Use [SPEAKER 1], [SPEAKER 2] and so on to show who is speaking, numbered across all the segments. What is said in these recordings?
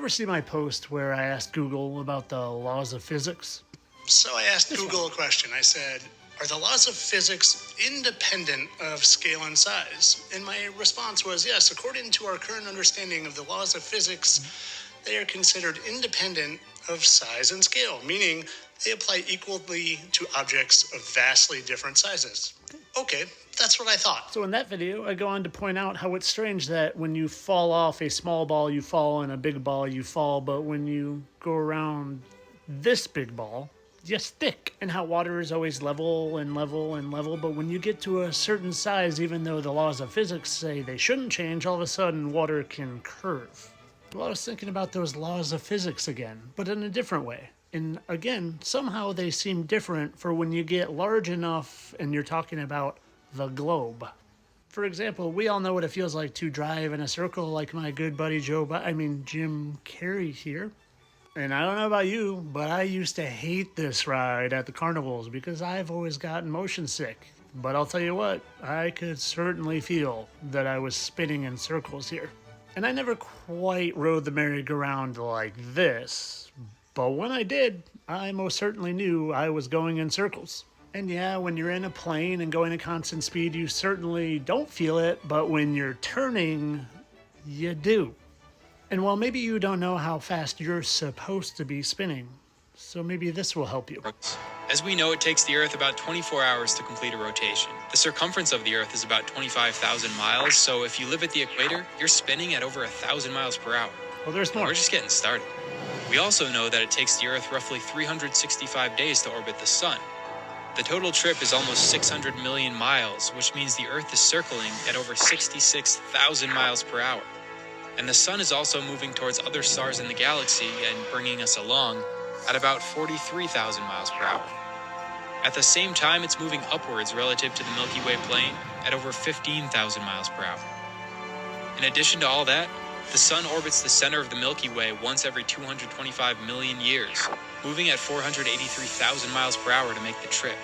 [SPEAKER 1] ever see my post where I asked Google about the laws of physics?
[SPEAKER 2] So I asked Google a question. I said, are the laws of physics independent of scale and size? And my response was yes, according to our current understanding of the laws of physics, they are considered independent of size and scale, meaning they apply equally to objects of vastly different sizes. Okay, that's what I thought.
[SPEAKER 1] So in that video, I go on to point out how it's strange that when you fall off a small ball, you fall, and a big ball, you fall, but when you go around this big ball, you stick, and how water is always level and level and level, but when you get to a certain size, even though the laws of physics say they shouldn't change, all of a sudden water can curve. Well, I was thinking about those laws of physics again, but in a different way. And again, somehow they seem different for when you get large enough and you're talking about the globe. For example, we all know what it feels like to drive in a circle like my good buddy Jim Carrey here. And I don't know about you, but I used to hate this ride at the carnivals because I've always gotten motion sick. But I'll tell you what, I could certainly feel that I was spinning in circles here. And I never quite rode the merry-go-round like this, but when I did, I most certainly knew I was going in circles. And yeah, when you're in a plane and going at constant speed, you certainly don't feel it, but when you're turning, you do. And while maybe you don't know how fast you're supposed to be spinning, so maybe this will help you.
[SPEAKER 3] As we know, it takes the Earth about 24 hours to complete a rotation. The circumference of the Earth is about 25,000 miles, so if you live at the equator, you're spinning at over 1,000 miles per hour.
[SPEAKER 1] Well, there's more.
[SPEAKER 3] We're just getting started. We also know that it takes the Earth roughly 365 days to orbit the Sun. The total trip is almost 600 million miles, which means the Earth is circling at over 66,000 miles per hour. And the Sun is also moving towards other stars in the galaxy and bringing us along at about 43,000 miles per hour. At the same time, it's moving upwards relative to the Milky Way plane at over 15,000 miles per hour. In addition to all that, the Sun orbits the center of the Milky Way once every 225 million years, moving at 483,000 miles per hour to make the trip.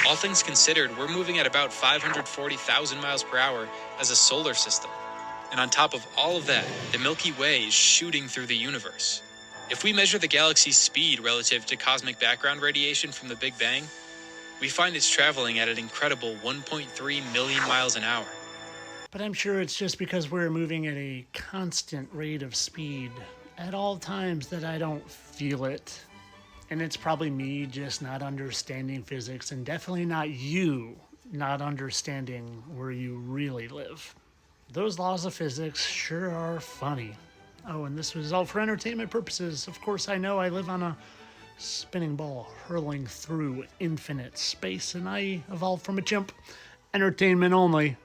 [SPEAKER 3] All things considered, we're moving at about 540,000 miles per hour as a solar system. And on top of all of that, the Milky Way is shooting through the universe. If we measure the galaxy's speed relative to cosmic background radiation from the Big Bang, we find it's traveling at an incredible 1.3 million miles an hour.
[SPEAKER 1] But I'm sure it's just because we're moving at a constant rate of speed at all times that I don't feel it. And it's probably me just not understanding physics, and definitely not you not understanding where you really live. Those laws of physics sure are funny. Oh, and this was all for entertainment purposes. Of course, I know I live on a spinning ball hurling through infinite space, and I evolved from a chimp. Entertainment only.